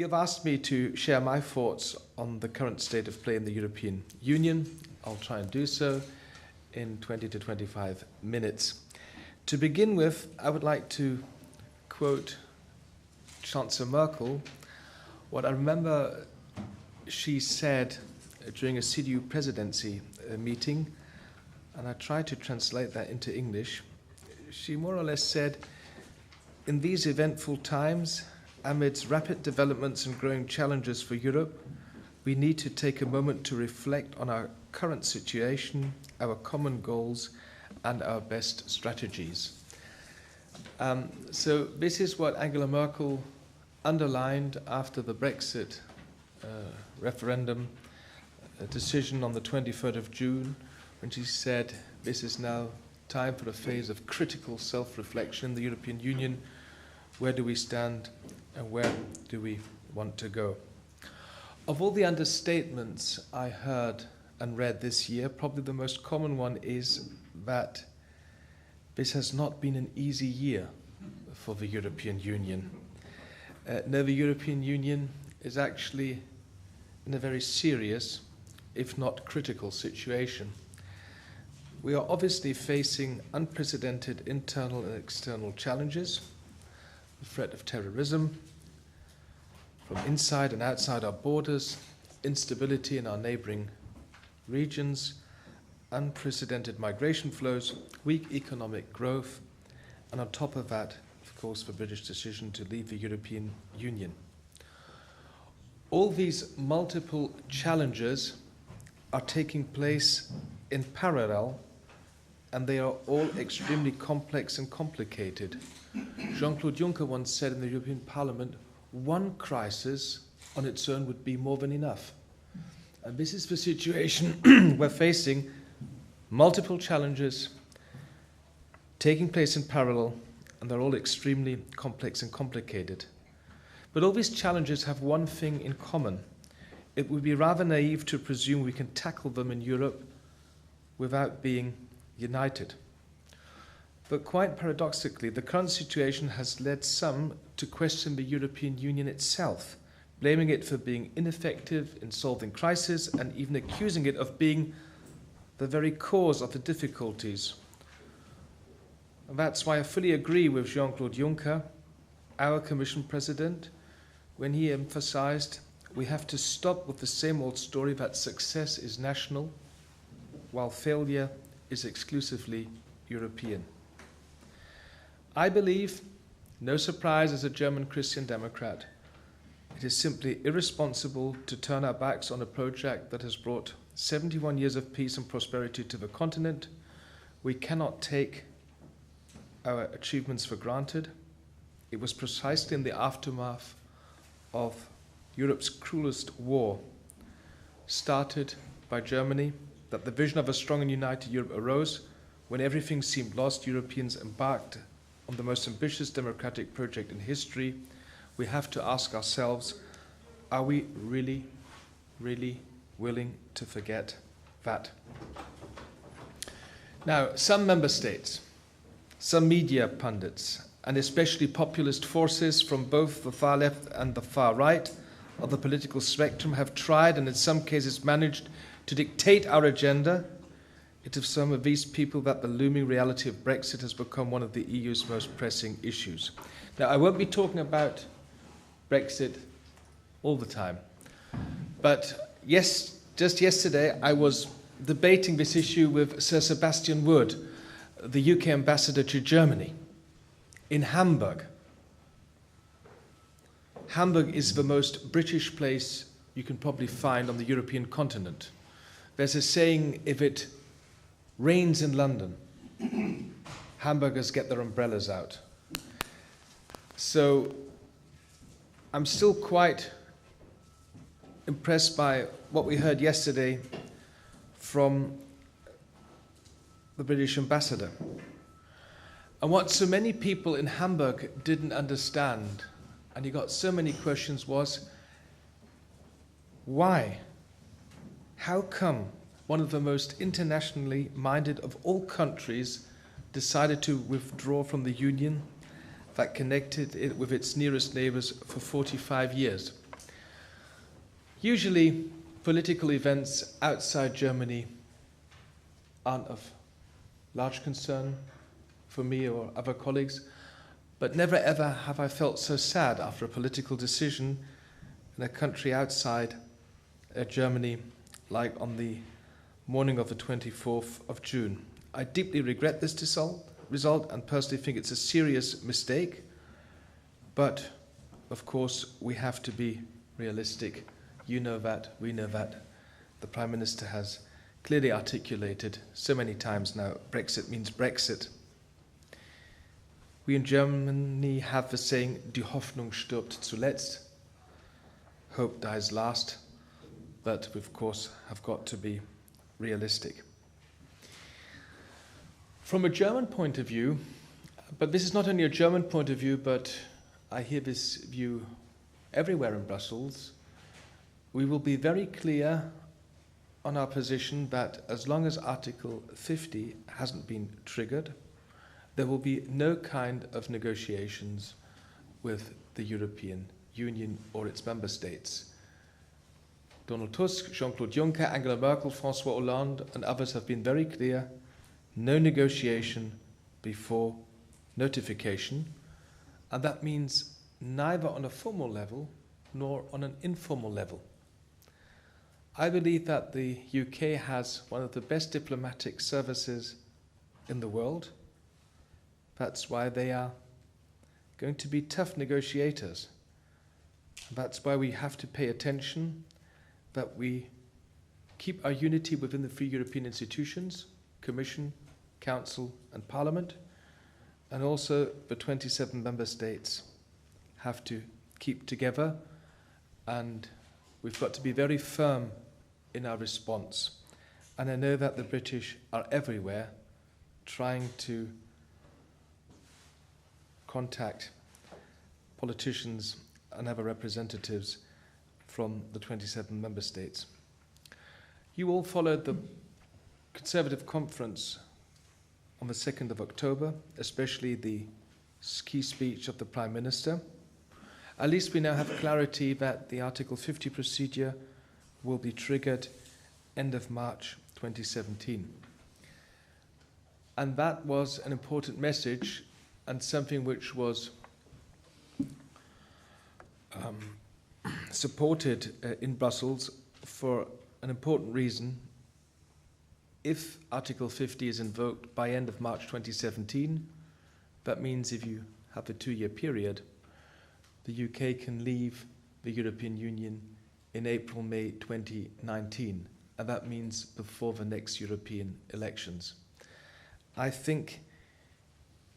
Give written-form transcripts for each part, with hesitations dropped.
You've asked me to share my thoughts on the current state of play in the European Union. I'll try and do so in 20 to 25 minutes. To begin with, I would like to quote Chancellor Merkel. What I remember she said during a CDU presidency meeting, and I tried to translate that into English. She more or less said, in these eventful times, amidst rapid developments and growing challenges for Europe, we need to take a moment to reflect on our current situation, our common goals, and our best strategies. So this is what Angela Merkel underlined after the Brexit referendum decision on the 23rd of June, when she said this is now time for a phase of critical self-reflection in the European Union. Where do we stand and where do we want to go? Of all the understatements I heard and read this year, probably the most common one is that this has not been an easy year for the European Union. No, the European Union is actually in a very serious, if not critical, situation. We are obviously facing unprecedented internal and external challenges, the threat of terrorism from inside and outside our borders, instability in our neighboring regions, unprecedented migration flows, weak economic growth, and on top of that, of course, the British decision to leave the European Union. All these multiple challenges are taking place in parallel, and they are all extremely complex and complicated. Jean-Claude Juncker once said in the European Parliament, one crisis on its own would be more than enough. And this is the situation we're facing, multiple challenges taking place in parallel, and they're all extremely complex and complicated. But all these challenges have one thing in common. It would be rather naive to presume we can tackle them in Europe without being united. But quite paradoxically, the current situation has led some to question the European Union itself, blaming it for being ineffective in solving crises and even accusing it of being the very cause of the difficulties. And that's why I fully agree with Jean-Claude Juncker, our Commission President, when he emphasized we have to stop with the same old story that success is national, while failure is exclusively European. I believe, no surprise as a German Christian Democrat, it is simply irresponsible to turn our backs on a project that has brought 71 years of peace and prosperity to the continent. We cannot take our achievements for granted. It was precisely in the aftermath of Europe's cruelest war, started by Germany, that the vision of a strong and united Europe arose. When everything seemed lost, Europeans embarked on the most ambitious democratic project in history. We have to ask ourselves, are we really, really willing to forget that? Now, some member states, some media pundits, and especially populist forces from both the far left and the far right of the political spectrum have tried and in some cases managed to dictate our agenda. It is some of these people that the looming reality of Brexit has become one of the EU's most pressing issues. Now, I won't be talking about Brexit all the time, but yes, just yesterday I was debating this issue with Sir Sebastian Wood, the UK ambassador to Germany, in Hamburg. Hamburg is the most British place you can probably find on the European continent. There's a saying, if it rains in London, Hamburgers get their umbrellas out. So I'm still quite impressed by what we heard yesterday from the British ambassador. And what so many people in Hamburg didn't understand, and he got so many questions, was why? How come one of the most internationally minded of all countries decided to withdraw from the Union that connected it with its nearest neighbours for 45 years? Usually, political events outside Germany aren't of large concern for me or other colleagues, but never ever have I felt so sad after a political decision in a country outside Germany, like on the morning of the 24th of June. I deeply regret this result and personally think it's a serious mistake, but of course we have to be realistic. You know that, we know that. The Prime Minister has clearly articulated so many times now, Brexit means Brexit. We in Germany have the saying, Die Hoffnung stirbt zuletzt. Hope dies last, but we of course have got to be realistic. From a German point of view, but this is not only a German point of view, but I hear this view everywhere in Brussels, we will be very clear on our position that as long as Article 50 hasn't been triggered, there will be no kind of negotiations with the European Union or its member states. Donald Tusk, Jean-Claude Juncker, Angela Merkel, François Hollande, and others have been very clear, no negotiation before notification, and that means neither on a formal level nor on an informal level. I believe that the UK has one of the best diplomatic services in the world. That's why they are going to be tough negotiators. That's why we have to pay attention, that we keep our unity within the three European institutions, Commission, Council and Parliament, and also the 27 member states have to keep together, and we've got to be very firm in our response. And I know that the British are everywhere trying to contact politicians and other representatives from the 27 member states. You all followed the Conservative conference on the 2nd of October, especially the key speech of the Prime Minister. At least we now have clarity that the Article 50 procedure will be triggered end of March 2017. And that was an important message and something which was supported in Brussels for an important reason. If Article 50 is invoked by end of March 2017, that means if you have a 2-year period, the UK can leave the European Union in April, May 2019, and that means before the next European elections. I think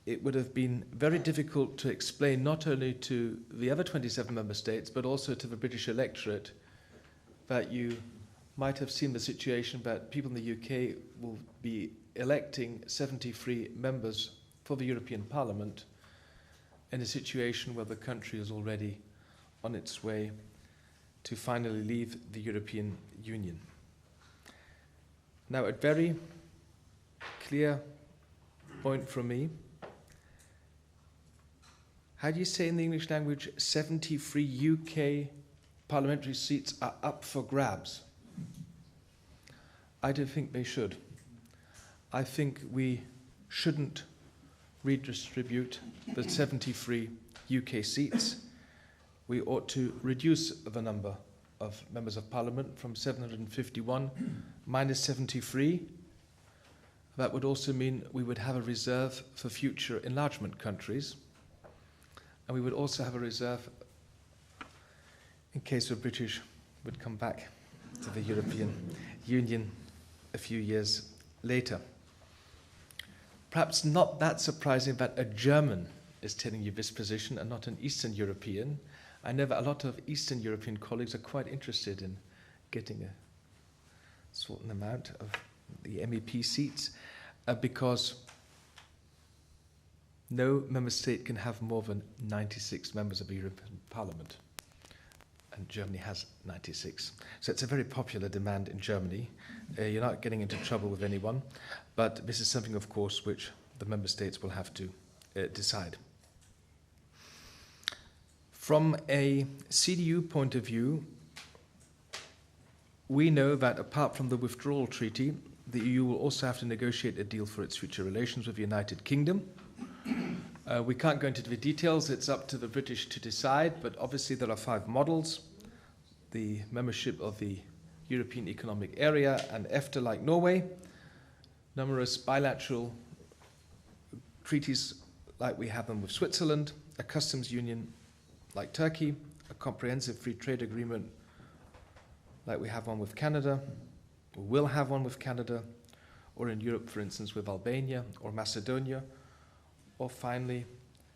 it would have been very difficult to explain not only to the other 27 member states, but also to the British electorate that you might have seen the situation that people in the UK will be electing 73 members for the European Parliament in a situation where the country is already on its way to finally leave the European Union. Now, a very clear point from me. How do you say in the English language 73 UK parliamentary seats are up for grabs? I don't think they should. I think we shouldn't redistribute the 73 UK seats. We ought to reduce the number of members of parliament from 751 minus 73. That would also mean we would have a reserve for future enlargement countries. And we would also have a reserve in case the British would come back to the European Union a few years later. Perhaps not that surprising that a German is telling you this position and not an Eastern European. I know that a lot of Eastern European colleagues are quite interested in getting a certain amount of the MEP seats because no member state can have more than 96 members of the European Parliament, and Germany has 96. So it's a very popular demand in Germany. You're not getting into trouble with anyone, but this is something, of course, which the member states will have to decide. From a CDU point of view, we know that apart from the withdrawal treaty, the EU will also have to negotiate a deal for its future relations with the United Kingdom. We can't go into the details, it's up to the British to decide, but obviously there are 5 models: the membership of the European Economic Area and EFTA like Norway, numerous bilateral treaties like we have them with Switzerland, a customs union like Turkey, a comprehensive free trade agreement like we have one with Canada, or will have one with Canada, or in Europe, for instance, with Albania or Macedonia, or finally,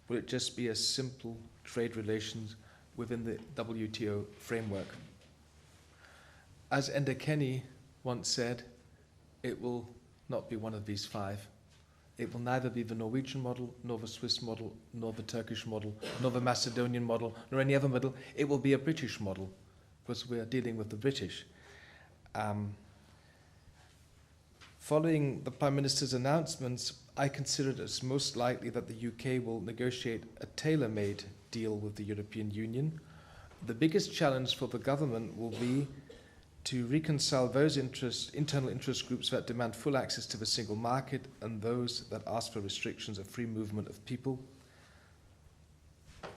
will it just be a simple trade relations within the WTO framework? As Enda Kenny once said, it will not be one of these 5. It will neither be the Norwegian model, nor the Swiss model, nor the Turkish model, nor the Macedonian model, nor any other model. It will be a British model, because we are dealing with the British. Following the Prime Minister's announcements, I consider it as most likely that the UK will negotiate a tailor-made deal with the European Union. The biggest challenge for the government will be to reconcile those internal interest groups that demand full access to the single market and those that ask for restrictions of free movement of people.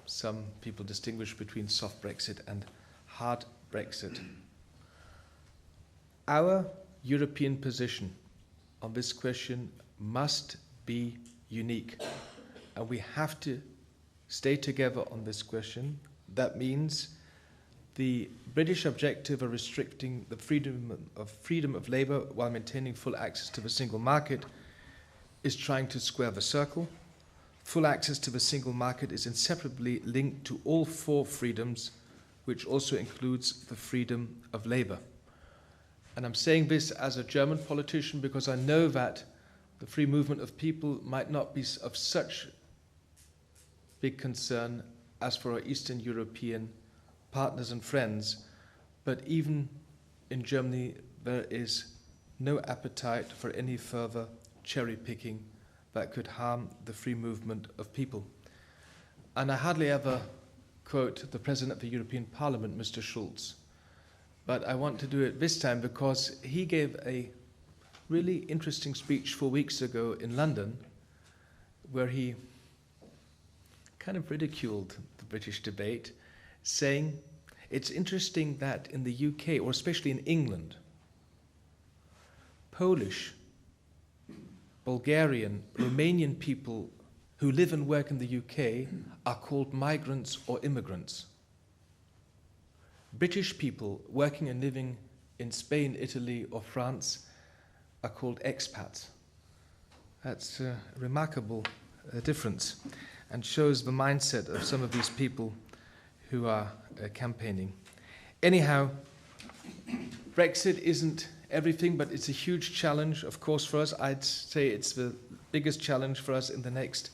Some people distinguish between soft Brexit and hard Brexit. Our European position on this question must be unique, and we have to stay together on this question. That means the British objective of restricting the freedom of labour while maintaining full access to the single market is trying to square the circle. Full access to the single market is inseparably linked to all 4 freedoms, which also includes the freedom of labour. And I'm saying this as a German politician because I know that the free movement of people might not be of such big concern as for our Eastern European partners and friends, but even in Germany there is no appetite for any further cherry picking that could harm the free movement of people. And I hardly ever quote the President of the European Parliament, Mr. Schulz, but I want to do it this time because he gave a really interesting speech 4 weeks ago in London where he kind of ridiculed the British debate, saying it's interesting that in the UK, or especially in England, Polish, Bulgarian, Romanian people who live and work in the UK are called migrants or immigrants. British people working and living in Spain, Italy, or France are called expats. That's a remarkable difference and shows the mindset of some of these people who are campaigning. Anyhow, Brexit isn't everything, but it's a huge challenge, of course, for us. I'd say it's the biggest challenge for us in the next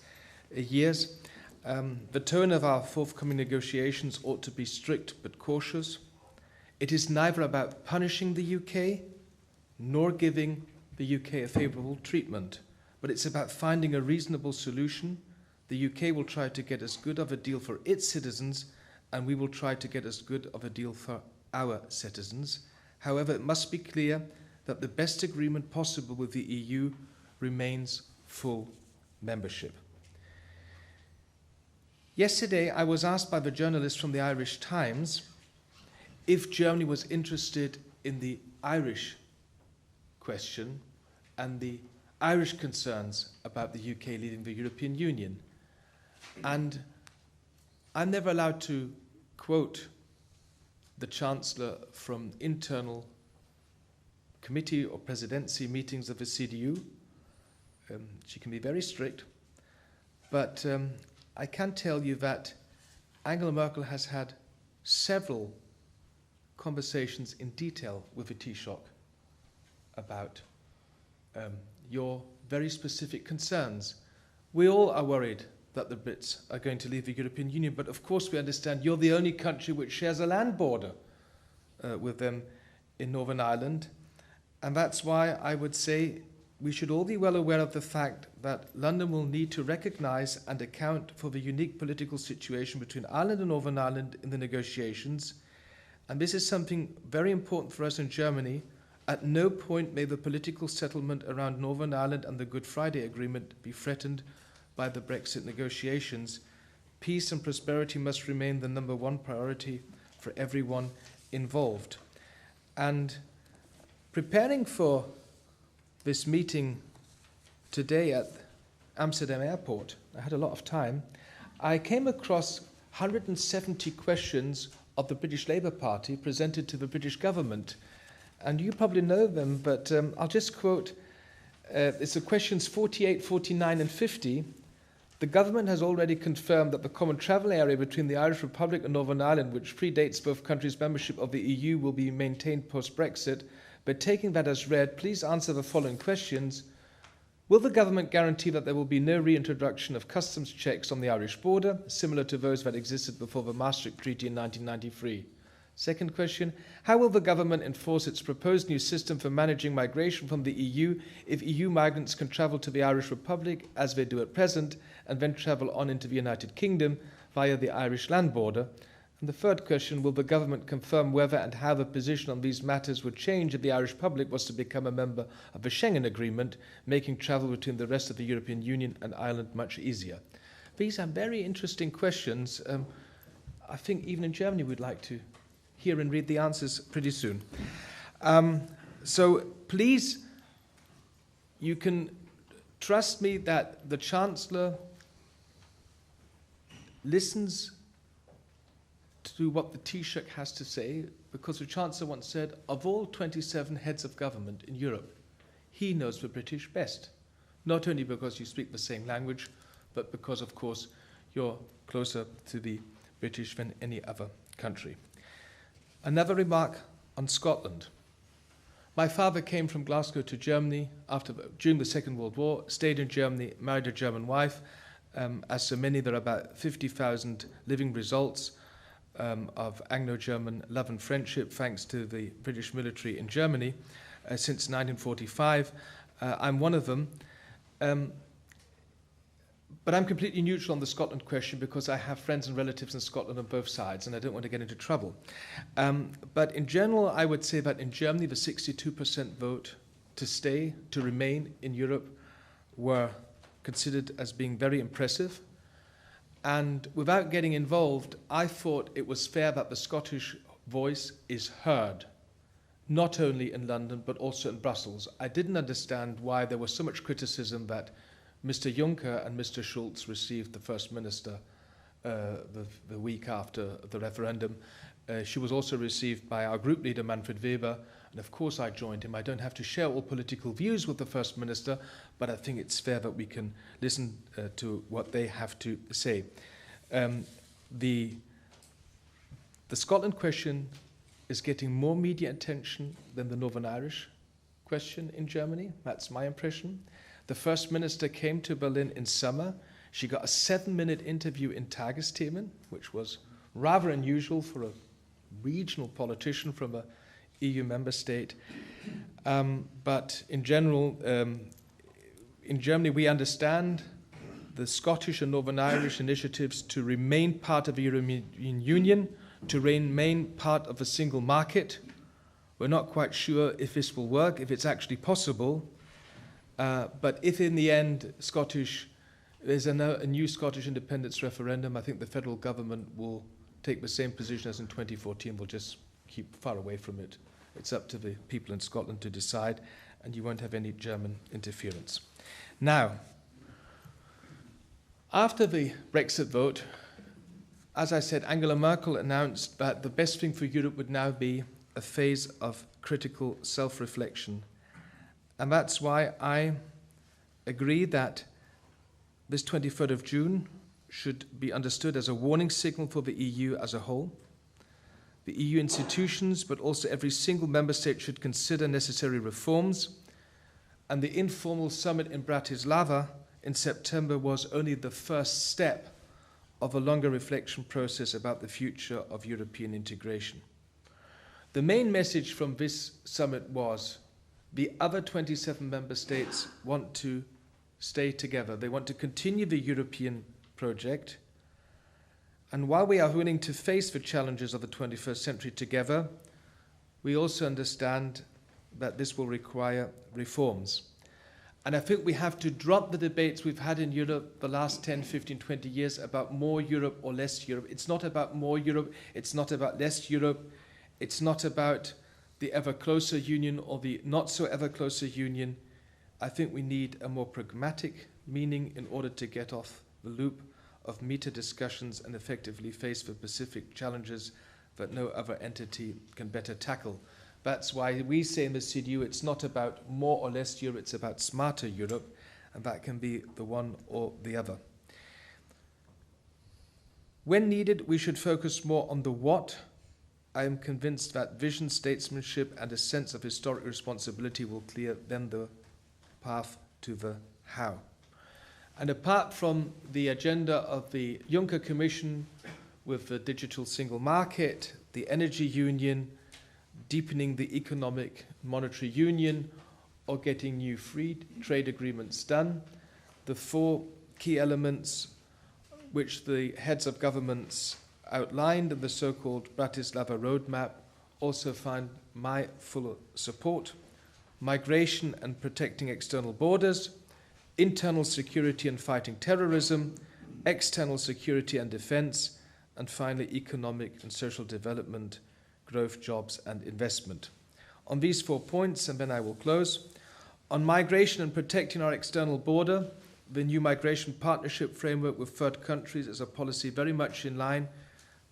years. The tone of our forthcoming negotiations ought to be strict but cautious. It is neither about punishing the UK nor giving the UK a favourable treatment, but it's about finding a reasonable solution. The UK will try to get as good of a deal for its citizens, and we will try to get as good of a deal for our citizens. However, it must be clear that the best agreement possible with the EU remains full membership. Yesterday, I was asked by the journalist from the Irish Times if Germany was interested in the Irish question and the Irish concerns about the UK leaving the European Union. And I'm never allowed to quote the Chancellor from internal committee or presidency meetings of the CDU. She can be very strict. But I can tell you that Angela Merkel has had several conversations in detail with the Taoiseach about your very specific concerns. We all are worried that the Brits are going to leave the European Union, but of course we understand you're the only country which shares a land border with them in Northern Ireland, and that's why I would say we should all be well aware of the fact that London will need to recognise and account for the unique political situation between Ireland and Northern Ireland in the negotiations, and this is something very important for us in Germany, at no point may the political settlement around Northern Ireland and the Good Friday Agreement be threatened by the Brexit negotiations. Peace and prosperity must remain the number one priority for everyone involved. And preparing for this meeting today at Amsterdam Airport, I had a lot of time, I came across 170 questions of the British Labour Party presented to the British government. And you probably know them, but I'll just quote, it's the questions 48, 49 and 50. The government has already confirmed that the common travel area between the Irish Republic and Northern Ireland, which predates both countries' membership of the EU, will be maintained post-Brexit. But taking that as read, please answer the following questions. Will the government guarantee that there will be no reintroduction of customs checks on the Irish border, similar to those that existed before the Maastricht Treaty in 1993? Second question, how will the government enforce its proposed new system for managing migration from the EU if EU migrants can travel to the Irish Republic, as they do at present, and then travel on into the United Kingdom via the Irish land border? And the third question, will the government confirm whether and how the position on these matters would change if the Irish public was to become a member of the Schengen Agreement, making travel between the rest of the European Union and Ireland much easier? These are very interesting questions. I think even in Germany we'd like to hear and read the answers pretty soon. So please, you can trust me that the Chancellor listens to what the Taoiseach has to say, because the Chancellor once said, of all 27 heads of government in Europe, he knows the British best. Not only because you speak the same language, but because, of course, you're closer to the British than any other country. Another remark on Scotland. My father came from Glasgow to Germany during the Second World War, stayed in Germany, married a German wife. As so many, there are about 50,000 living results of Anglo-German love and friendship, thanks to the British military in Germany since 1945. I'm one of them. But I'm completely neutral on the Scotland question because I have friends and relatives in Scotland on both sides, and I don't want to get into trouble. But in general, I would say that in Germany, the 62% vote to stay, to remain in Europe, were considered as being very impressive. And without getting involved, I thought it was fair that the Scottish voice is heard, not only in London, but also in Brussels. I didn't understand why there was so much criticism that Mr. Juncker and Mr. Schulz received the First Minister the week after the referendum. She was also received by our group leader, Manfred Weber, and of course I joined him. I don't have to share all political views with the First Minister, but I think it's fair that we can listen to what they have to say. The Scotland question is getting more media attention than the Northern Irish question in Germany. That's my impression. The First Minister came to Berlin in summer. She got a 7-minute interview in Tagesthemen, which was rather unusual for a regional politician from a EU member state. But in general, in Germany, we understand the Scottish and Northern Irish initiatives to remain part of the European Union, to remain part of a single market. We're not quite sure if this will work, if it's actually possible. But if in the end there's a new Scottish independence referendum, I think the federal government will take the same position as in 2014. We'll just keep far away from it. It's up to the people in Scotland to decide, and you won't have any German interference. Now, after the Brexit vote, as I said, Angela Merkel announced that the best thing for Europe would now be a phase of critical self-reflection. And that's why I agree that this 23rd of June should be understood as a warning signal for the EU as a whole. The EU institutions, but also every single member state, should consider necessary reforms. And the informal summit in Bratislava in September was only the first step of a longer reflection process about the future of European integration. The main message from this summit was the other 27 member states want to stay together. They want to continue the European project. And while we are willing to face the challenges of the 21st century together, we also understand that this will require reforms. And I think we have to drop the debates we've had in Europe the last 10, 15, 20 years about more Europe or less Europe. It's not about more Europe. It's not about less Europe. It's not about the ever closer union or the not so ever closer union. I think we need a more pragmatic meaning in order to get off the loop of meter discussions and effectively face the specific challenges that no other entity can better tackle. That's why we say in the CDU it's not about more or less Europe, it's about smarter Europe, and that can be the one or the other. When needed, we should focus more on the what. I am convinced that vision, statesmanship, and a sense of historic responsibility will clear then the path to the how. And apart from the agenda of the Juncker Commission with the digital single market, the energy union, deepening the economic monetary union, or getting new free trade agreements done, the four key elements which the heads of governments outlined in the so-called Bratislava roadmap also find my full support. Migration and protecting external borders, internal security and fighting terrorism, external security and defense, and finally economic and social development, growth, jobs, and investment. On these 4 points, and then I will close. On migration and protecting our external border, the new migration partnership framework with third countries is a policy very much in line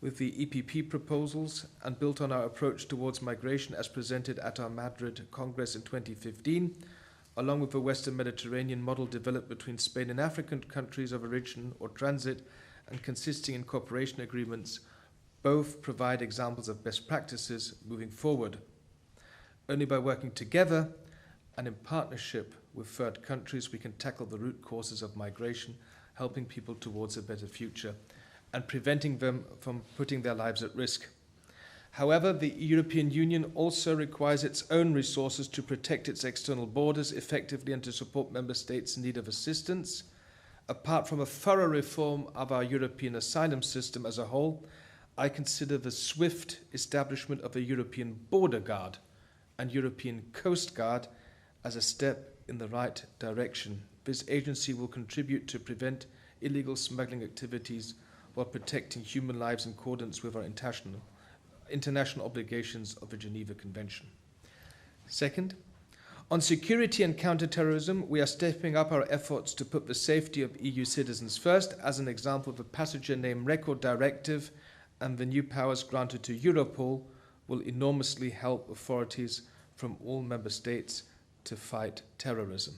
with the EPP proposals and built on our approach towards migration as presented at our Madrid Congress in 2015, along with the Western Mediterranean model developed between Spain and African countries of origin or transit and consisting in cooperation agreements. Both provide examples of best practices moving forward. Only by working together and in partnership with third countries we can tackle the root causes of migration, helping people towards a better future and preventing them from putting their lives at risk. However, the European Union also requires its own resources to protect its external borders effectively and to support member states in need of assistance. Apart from a thorough reform of our European asylum system as a whole, I consider the swift establishment of a European border guard and European coast guard as a step in the right direction. This agency will contribute to prevent illegal smuggling activities while protecting human lives in accordance with our international obligations of the Geneva Convention. Second, on security and counterterrorism, we are stepping up our efforts to put the safety of EU citizens first, as an example, the passenger name record directive and the new powers granted to Europol will enormously help authorities from all member states to fight terrorism.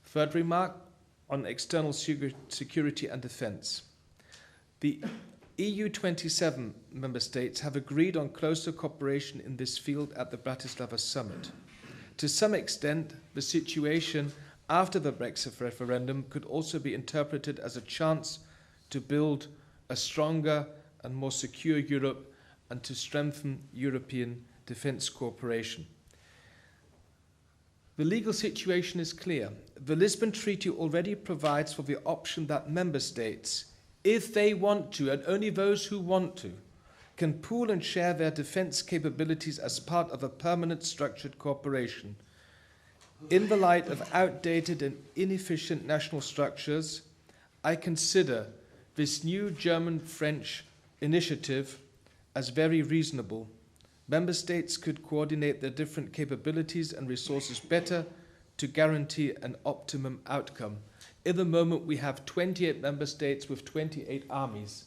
Third remark, on external security and defense. The EU 27 member states have agreed on closer cooperation in this field at the Bratislava summit. To some extent, the situation after the Brexit referendum could also be interpreted as a chance to build a stronger and more secure Europe and to strengthen European defence cooperation. The legal situation is clear. The Lisbon Treaty already provides for the option that member states, if they want to, and only those who want to, can pool and share their defence capabilities as part of a permanent structured cooperation. In the light of outdated and inefficient national structures, I consider this new German-French initiative as very reasonable. Member states could coordinate their different capabilities and resources better to guarantee an optimum outcome. In the moment, we have 28 member states with 28 armies,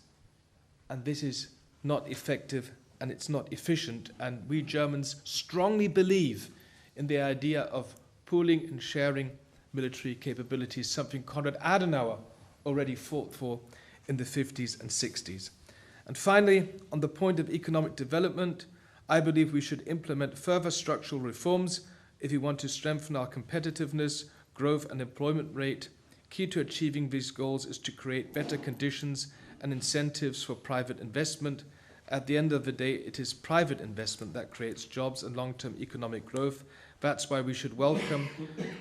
and this is not effective and it's not efficient, and we Germans strongly believe in the idea of pooling and sharing military capabilities, something Konrad Adenauer already fought for in the 50s and 60s. And finally, on the point of economic development, I believe we should implement further structural reforms if we want to strengthen our competitiveness, growth and employment rate. Key to achieving these goals is to create better conditions and incentives for private investment. At the end of the day, it is private investment that creates jobs and long-term economic growth. That's why we should welcome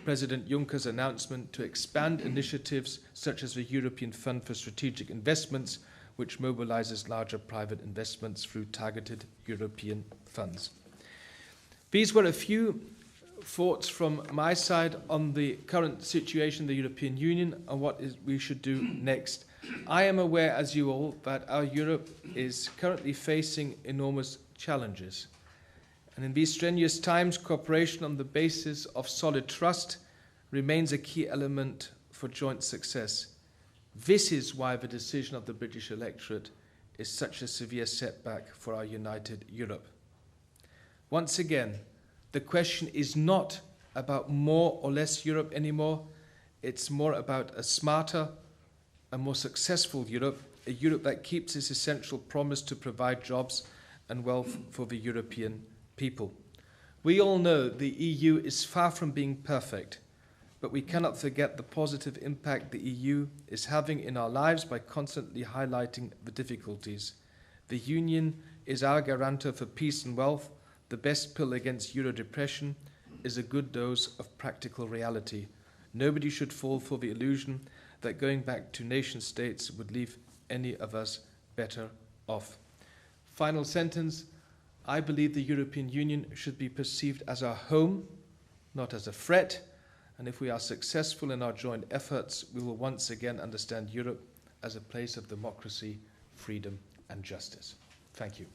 President Juncker's announcement to expand initiatives such as the European Fund for Strategic Investments, which mobilizes larger private investments through targeted European funds. These were a few thoughts from my side on the current situation in the European Union and what we should do next. I am aware, as you all, that our Europe is currently facing enormous challenges. And in these strenuous times, cooperation on the basis of solid trust remains a key element for joint success. This is why the decision of the British electorate is such a severe setback for our united Europe. Once again, the question is not about more or less Europe anymore. It's more about a smarter, a more successful Europe, a Europe that keeps its essential promise to provide jobs and wealth for the European people. We all know the EU is far from being perfect, but we cannot forget the positive impact the EU is having in our lives by constantly highlighting the difficulties. The Union is our guarantor for peace and wealth. The best pill against Euro depression is a good dose of practical reality. Nobody should fall for the illusion that going back to nation states would leave any of us better off. Final sentence. I believe the European Union should be perceived as our home, not as a threat. And if we are successful in our joint efforts, we will once again understand Europe as a place of democracy, freedom, and justice. Thank you.